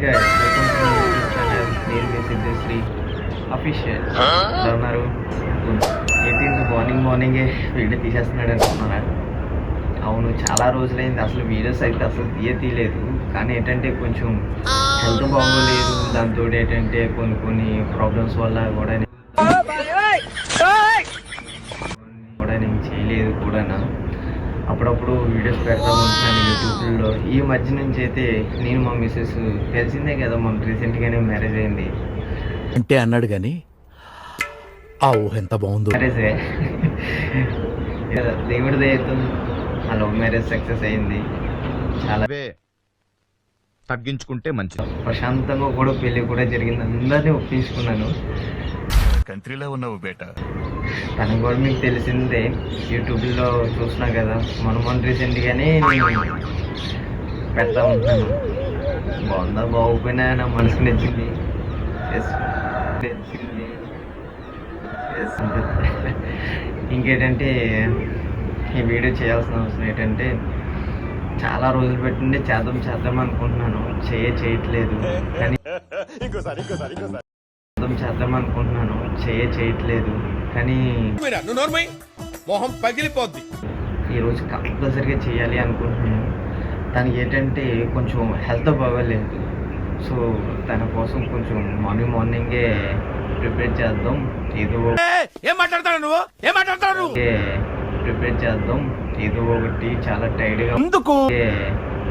guys, welcome to my YouTube channel. నేను మీ సిద్ధశ్రీ official. ఎలా ఉన్నారు? ఏంటి మార్నింగే వీడియో తీసేస్తున్నాడు అనుకున్నారా? అవును, చాలా రోజులైంది అసలు వీడియోస్ అయితే అసలు తీయలేదు. కానీ ఏంటంటే కొంచెం హెల్త్ బాగోలేదు. దాంతో ఏంటంటే కొన్ని ప్రాబ్లమ్స్ వల్ల కూడా నేను చేయలేదు కూడా. అప్పుడప్పుడు వీడియోస్ పెడతా ఉంటున్నాను యూట్యూబ్లో. ఈ మధ్య నుంచి అయితే నేను మా మిస్సెస్ తెలిసిందే కదా, మన రీసెంట్గానే మ్యారేజ్ అయింది. అంటే అన్నాడు కానీ ఆ ఊహ ఎంత బాగుందో. మ్యారేజే దేవుడి దయతో ఆ లవ్ మ్యారేజ్ సక్సెస్ అయింది. చాలా తగ్గించుకుంటే మంచిది. ప్రశాంతంగా కూడా పెళ్ళి కూడా జరిగింది. అందరినీ ఒప్పించుకున్నాను. కంట్రీలో ఉన్నావు బేటా. తను కూడా మీకు తెలిసిందే, యూట్యూబ్లో చూసినా కదా. మన రీసెంట్గానే నేను పెడతా ఉంటాను. బాగుందా బాగోపోయినా నా మనసుకు నచ్చింది. ఇంకేంటంటే ఈ వీడియో చేయాల్సిన అవసరం ఏంటంటే, చాలా రోజులు పెట్టిండే చేద్దాం అనుకుంటున్నాను. చేయట్లేదు. కానీ చేద్దాం అనుకుంటున్నాను, చేయట్లేదు. కానీ మొహం పగిలిపోద్ది. ఈరోజు కంపల్సరీగా చేయాలి అనుకుంటున్నాను. దానికి ఏంటంటే కొంచెం హెల్త్ బాగోలేదు. సో తన కోసం కొంచెం మార్నింగే ప్రిపేర్ చేద్దాం. ప్రిపేర్ చేద్దాం ఏదో ఒకటి. చాలా టైర్డ్గా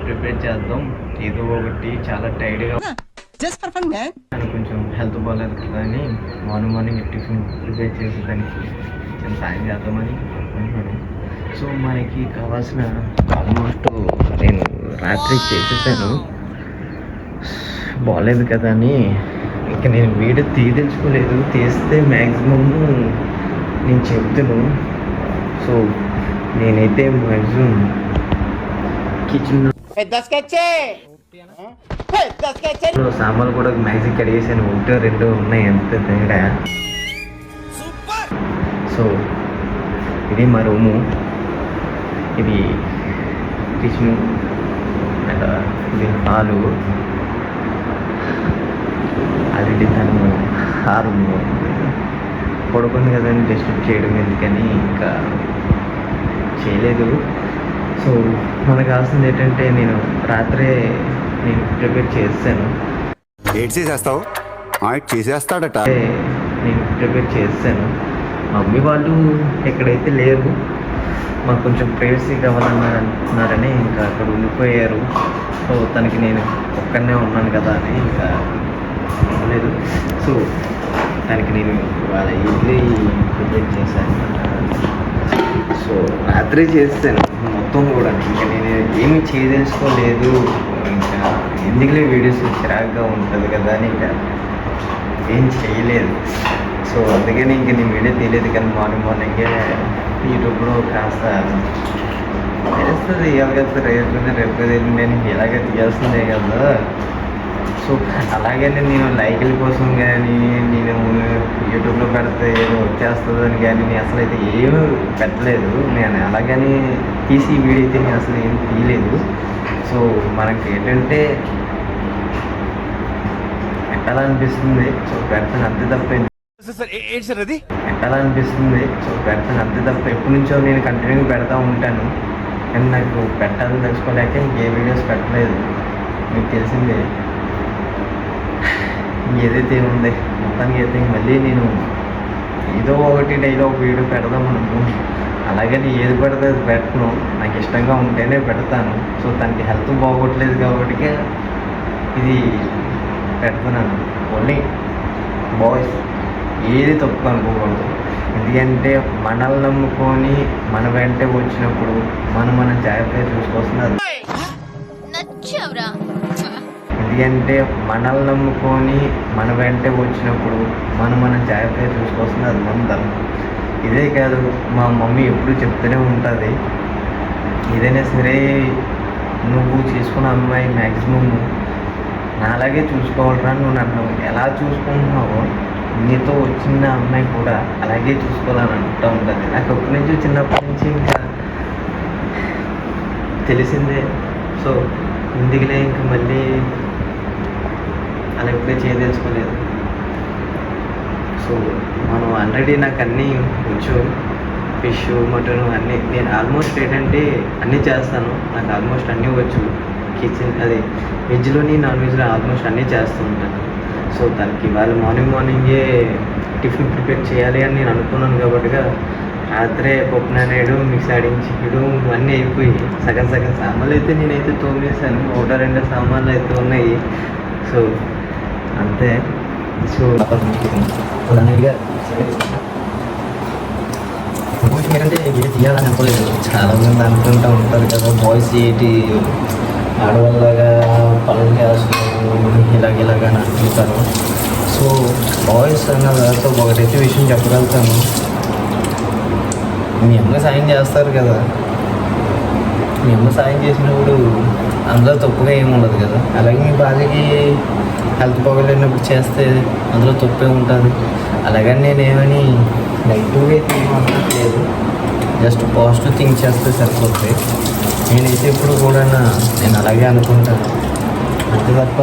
ప్రిపేర్ చేద్దాం ఏదో ఒకటి. చాలా టైర్డ్గా కొంచెం హెల్త్ బాగాలేదు కదా అని మార్నింగ్ టిఫిన్ ప్రిపేర్ చేసి దానికి కొంచెం సాయం చేద్దామని అనుకుంటున్నాను. సో మనకి కావాల్సిన ఆల్మోస్ట్ నేను రాత్రి చేసేసాను. బాగాలేదు కదా అని ఇంకా నేను వీడియో తీయదలుచుకోలేదు. తీస్తే మ్యాక్సిమమ్ నేను చెప్తాను. సో నేనైతే మ్యాక్సిమం కిచెన్ సామాన్లు కూడా మ్యాక్సిమం కడిగేసాను. 1-2 ఉన్నాయి, ఎంత తేడా. సో ఇది మా రూము, ఇది కిచెను, అండ్ ఇది హాలు. ఆల్రెడీ తను ఆ రూము పడుకుంది కదండి, డిస్టర్బ్ చేయడం ఎందుకని ఇంకా చేయలేదు. సో మనకు కావాల్సింది ఏంటంటే నేను రాత్రే ప్రిపేర్ చేస్తాను. చేసేస్తాడట. నేను ప్రిపేర్ చేస్తాను. మమ్మీ వాళ్ళు ఎక్కడైతే లేరు, మాకు కొంచెం ప్రైవసీ కావాలన్నారని ఇంకా అక్కడ ఉండిపోయారు. సో తనకి నేను ఒక్కనే ఉన్నాను కదా అని ఇంకా లేదు. సో దానికి నేను వాళ్ళ ఇడ్లీ ప్రిపేర్ చేశాను. సో రాత్రి చేస్తాను మొత్తం కూడా. ఇంకా నేను ఏమీ చేయదలుచుకోలేదు. ఇంకా ఎందుకులే వీడియోస్ చిరాగ్గా ఉంటుంది కదా అని ఇంకా ఏం చేయలేదు. సో అందుకని ఇంక నేను వీడియో తీయలేదు. కానీ మార్నింగే యూట్యూబ్లో కాస్త తెలుస్తుంది. ఎవరికైతే రేపు నేను ఇలాగే తీయాల్సిందే కదా. సో అలాగనే నేను లైకుల కోసం కానీ నేను యూట్యూబ్లో పెడితే ఏదో వచ్చేస్తుందని కానీ నేను అసలు అయితే ఏమీ పెట్టలేదు. నేను అలాగని తీసి వీడియో అయితే నేను అసలు ఏం తీయలేదు. సో మనకి ఏంటంటే పెట్టాలనిపిస్తుంది. సో పెడతాను, అంతే తప్ప పెట్టాలనిపిస్తుంది. సో పెడతాను, అంతే తప్ప ఎప్పటి నుంచో నేను కంటిన్యూగా పెడతా ఉంటాను. కానీ నాకు పెట్టాలని తెలుసుకోలేక ఇంకే వీడియోస్ పెట్టలేదు. మీకు తెలిసిందే ఏదైతే ఉంది. మొత్తానికి అయితే మళ్ళీ నేను ఏదో ఒకటి డైలీ ఒక వీడియో పెడదాం అనుకుంటున్నాను. అలాగని ఏది పెడితే అది పెట్టను, నాకు ఇష్టంగా ఉంటేనే పెడతాను. సో తనకి హెల్త్ బాగోట్లేదు కాబట్టి ఇది పెడుతున్నాను. ఓన్లీ బాయ్స్ ఏది తప్పు అనుకోకూడదు. ఎందుకంటే మనల్ని నమ్ముకొని మన వెంటే వచ్చినప్పుడు మనం జాగ్రత్తగా చూసుకోవాల్సింది. ఎందుకంటే మనల్ని నమ్ముకొని మన వెంటే వచ్చినప్పుడు మనం జాగ్రత్తగా చూసుకోవాల్సింది అది మన ధర్మం. ఇదే కాదు, మా మమ్మీ ఎప్పుడు చెప్తూనే ఉంటుంది, ఏదైనా సరే నువ్వు చేసుకున్న అమ్మాయి మ్యాక్సిమం నాలాగే చూసుకోవాలరా. నువ్వు నన్ను ఎలా చూసుకుంటున్నావో నీతో వచ్చిన అమ్మాయి కూడా అలాగే చూసుకోవాలని అంటూ ఉంటుంది. నాకు ఎప్పటి నుంచి చిన్నప్పటి నుంచి ఇంకా తెలిసిందే. సో ఎందుకులే ఇంకా మళ్ళీ అలా ఎప్పుడే చేయదలుచుకోలేదు. సో మనం ఆల్రెడీ నాకు అన్నీ వచ్చు, ఫిష్ మటన్ అన్నీ. నేను ఆల్మోస్ట్ ఏంటంటే అన్నీ చేస్తాను, నాకు ఆల్మోస్ట్ అన్నీ వచ్చు. కిచెన్ అదే వెజ్లోని నాన్ వెజ్లో ఆల్మోస్ట్ అన్నీ చేస్తూ ఉంటాను. సో తనకి ఇవాళ మార్నింగే టిఫిన్ ప్రిపేర్ చేయాలి అని నేను అనుకున్నాను కాబట్టిగా రాత్రే పప్పు నానేయడం, మిక్స్ ఆడించడం అన్నీ అయిపోయి సగం సామాన్లు అయితే నేనైతే తోమేశాను. 1-2 సామాన్లు అయితే ఉన్నాయి. సో అంతే. సో అన్నట్టుగా ఏంటంటే ఇది తీయాలని అనుకోలేదు. చాలామంది అనుకుంటూ ఉంటారు కదా, బాయ్స్ ఏంటి ఆడవాళ్ళగా పనులు చేస్తున్నాను ఇలాగ అని అనుకుంటారు. సో బాయ్స్ అన్న దాంతో ఒకటైతే విషయం చెప్పగలుగుతాను, మీ అమ్మ సాయం చేస్తారు కదా, మీ అమ్మ సాయం చేసినప్పుడు అందులో తప్పుగా ఏమి ఉండదు కదా. అలాగే మీ భార్యకి హెల్త్ బాగోలేనప్పుడు చేస్తే అందులో తప్పే ఉంటుంది. అలాగని నేనేమని నెగిటివ్గా అయితే ఏమనట్లేదు, జస్ట్ పాజిటివ్ థింక్ చేస్తే సరిపోతుంది. నేనైతే ఇప్పుడు కూడా నేను అలాగే అనుకుంటాను, అంతే తప్ప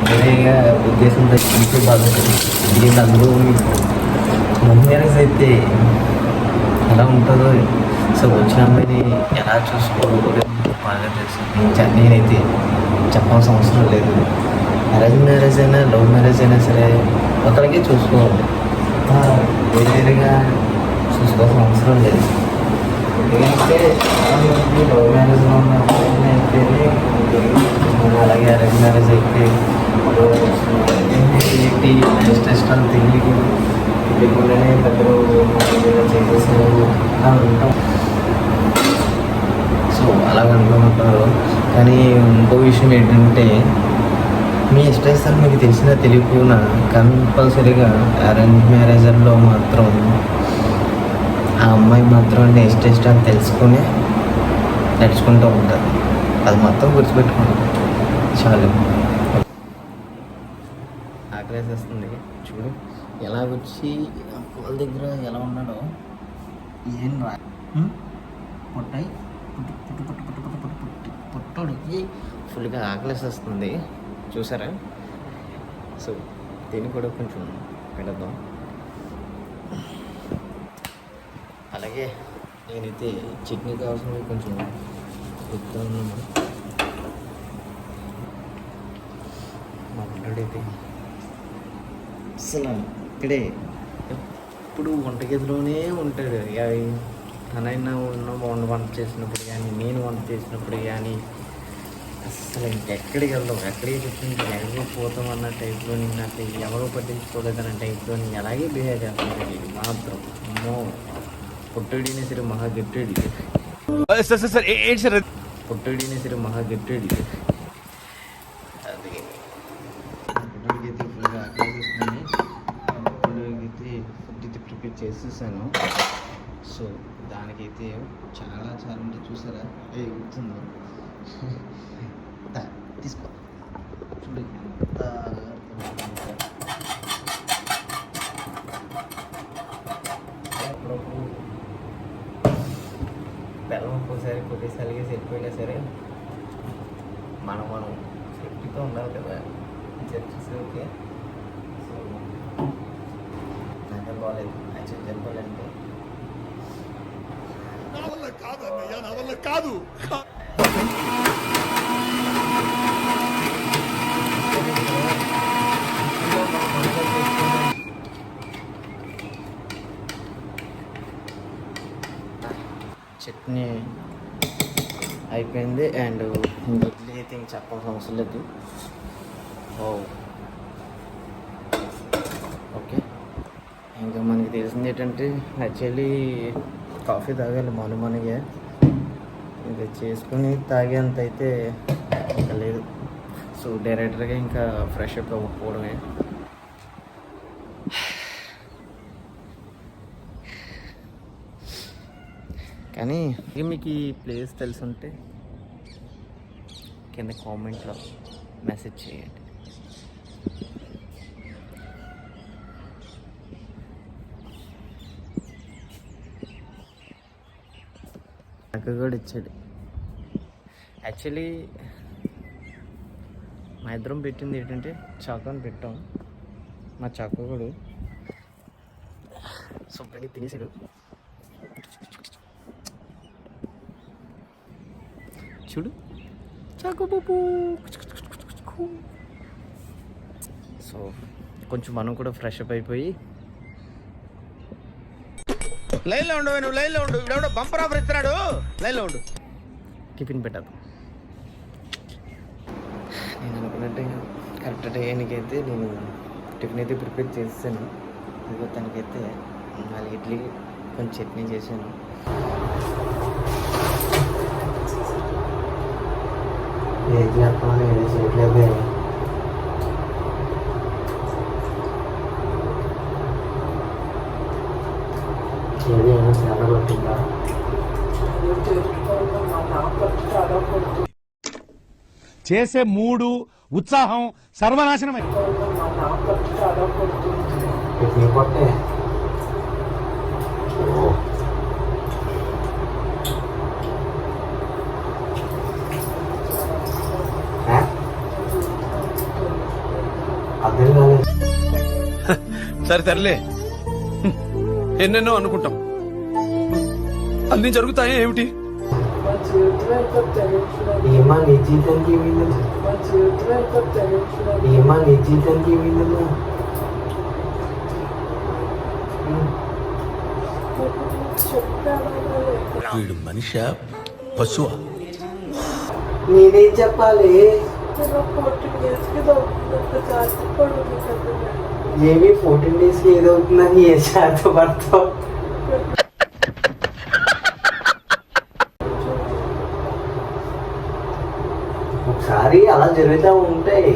వేరేగా ఉద్దేశంతో ఇంట్లో బాగుంటుంది. దీనికి అందులో మీకు మ్యారేజ్ అయితే ఎలా ఉంటుందో, సో వచ్చిన అమ్మాయిని ఎలా చూసుకోవాలి బాగా తెలుసు. నేనైతే చెప్పాల్సిన అవసరం లేదు. అరేంజ్ మ్యారేజ్ అయినా లవ్ మ్యారేజ్ అయినా సరే ఒకరికి చూసుకోవాలి, వేరేగా చూసుకోవాల్సిన అవసరం లేదు. ఎందుకంటే లవ్ మ్యారేజ్లో ఉన్న అమ్మాయిని అయితేనే అలాగే అరేంజ్ మ్యారేజ్ అయితే ఏంటి నెక్స్ట్ ఇష్టాలు తెలియదు, తెలియకుండానే పెద్దలు చేసేసారు ఉంటాం. సో అలాగ అనుకుంటున్నారు. కానీ ఇంకో విషయం ఏంటంటే, మీ ఇష్టాలు మీకు తెలిసినా తెలియకపోయినా కంపల్సరీగా అరేంజ్ మ్యారేజ్లో మాత్రం ఆ అమ్మాయి మాత్రం అంటే ఇష్టాలు తెలుసుకొని నడుచుకుంటూ ఉంటారు. అది మొత్తం గుర్తుపెట్టుకోండి చాలు. ఆకలేసేస్తుంది చూడు, ఎలా వచ్చి వాళ్ళ దగ్గర ఎలా ఉన్నాడో ఏం రా పొట్టాయి పుట్టోడికి ఫుల్గా ఆకలేసేస్తుంది చూసారా. సో దీన్ని కూడా కొంచెం పెడదాం. అలాగే నేనైతే చట్నీ కావాల్సినవి కొంచెం చెప్తాను. మా పిల్లడైతే అసలు ఇక్కడే ఎప్పుడు వంటగదిలోనే ఉంటాడు. తనైనా వంట చేసినప్పుడు కానీ, నేను వంట చేసినప్పుడు కానీ అసలు ఇంకెక్కడికి వెళ్దాం, ఎక్కడికి చెప్తుంది ఎక్కడికి పోతాం అన్న టైప్లో, నాకు ఎవరో పట్టించుకోలేదన్న టైప్లో నేను అలాగే బిహేవ్ చేస్తాను. ఇది మాత్రం అమ్మో, పుట్టడినే సరే మహా గట్టడి, పుట్టడినే సరే మహా గట్టడి. అది పుట్టడికైతే ఫుల్గా ఆకలిస్తున్నాను, పుట్టడికైతే ఫుడ్ అయితే ప్రిపేర్ చేసేసాను. సో దానికైతే చాలా అంటే చూసారా గుర్తుందో తీసుకో చూడు ఎంత అప్పుడప్పుడు బెల్లం ఒక్కోసారి కొద్దిసారిగా సరిపోయినా సరే మనం సేఫ్టీతో ఉండాలి కదా. Churches okay. సో నాకే బాగాలేదు యాక్చువల్ చెప్పాలంటే. నా వల్ల కాదు. చట్నీ అయిపోయింది అండ్ ఇడ్లీ అయితే ఇంక చెప్పాల్సిన అవసరం లేదు. ఓకే, ఇంకా మనకి తెలిసింది ఏంటంటే యాక్చువల్లీ కాఫీ తాగాలి మార్నింగే, ఇంకా చేసుకుని తాగేంత అయితే ఇంకా లేదు. సో డైరెక్టర్గా ఇంకా ఫ్రెష్ అప్ అవ్వకపోవడమే. కానీ మీకు ఈ ప్లేస్ తెలుసుంటే కింద కామెంట్లో మెసేజ్ చేయండి. నాకు కూడా ఇచ్చాడు. యాక్చువల్లీ మా ఇద్దరం పెట్టింది ఏంటంటే చాకు అని పెట్టాం. మా చాకు కూడా శుభ్రంగా తినేసాడు. చూడు చాకు బాబు. సో కొంచెం మనం కూడా ఫ్రెష్ అప్ అయిపోయి లైన్లో ఉండు, నువ్వు లైన్లో ఉండు. ఇప్పుడు బంపర్ ఆఫర్ ఇస్తున్నాడు, లైన్లో ఉండు. టిఫిన్ పెట్టాలి. నేను అనుకున్నట్టే కరెక్ట్ టైంకైతే నేను టిఫిన్ అయితే ప్రిపేర్ చేస్తాను. ఇదిగో తనకైతే 4 ఇడ్లీ కొంచెం చట్నీ చేశాను. ఏది చెప్పాలి ఏది చేయట్లేదు. ఏది ఏమో చాలా కొట్టిందా. చేసే మూడు ఉత్సాహం సర్వనాశనమే. టిఫిన్ కొట్టే అర్థం కాలేదు. సరే తరలే, ఎన్నెన్నో అనుకుంటాం, అన్ని జరుగుతాయి ఏమిటి? ఏమా నీ జీతానికి ఏమైందమ్మా? ఏమా నీ జీతానికి ఏమైందమ్మా? వీడు మనిషి పశువా? నేనేం చెప్పాలి? ఏమి 14 డేస్కి ఏదవుతుందని ఏ శాతం పడతావు? ఒకసారి అలా జరుగుతూ ఉంటాయి.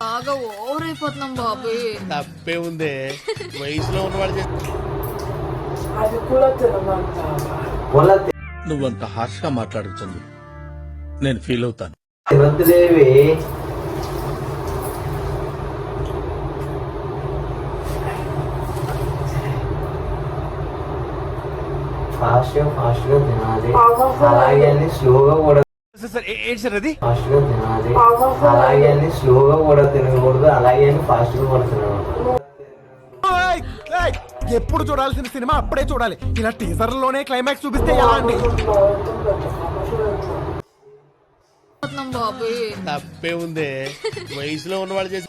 బాగా ఓవర్ అయిపోతున్నాం బాబు. తప్పే ఉందే, వయసులో ఉన్నవాడు నువ్వంత హార్ష్గా మాట్లాడుతుంది, నేను ఫీల్ అవుతాను. తినద్దులేవి. ఫాస్ట్గా తినాలి, అలాగే అని స్లోగా కూడా ఏంటి సార్ అది? ఫాస్ట్గా తినాలి, అలాగే అని స్లోగా కూడా తినకూడదు, అలాగే అని ఫాస్ట్గా కూడా తినకూడదు. ఎప్పుడు చూడాల్సిన సినిమా అప్పుడే చూడాలి. ఇలా టీజర్ లోనే క్లైమాక్స్ చూపిస్తే ఎలా అండి? బాబు తప్పే ఉందే, వయసులో ఉన్నవాళ్ళు చేసి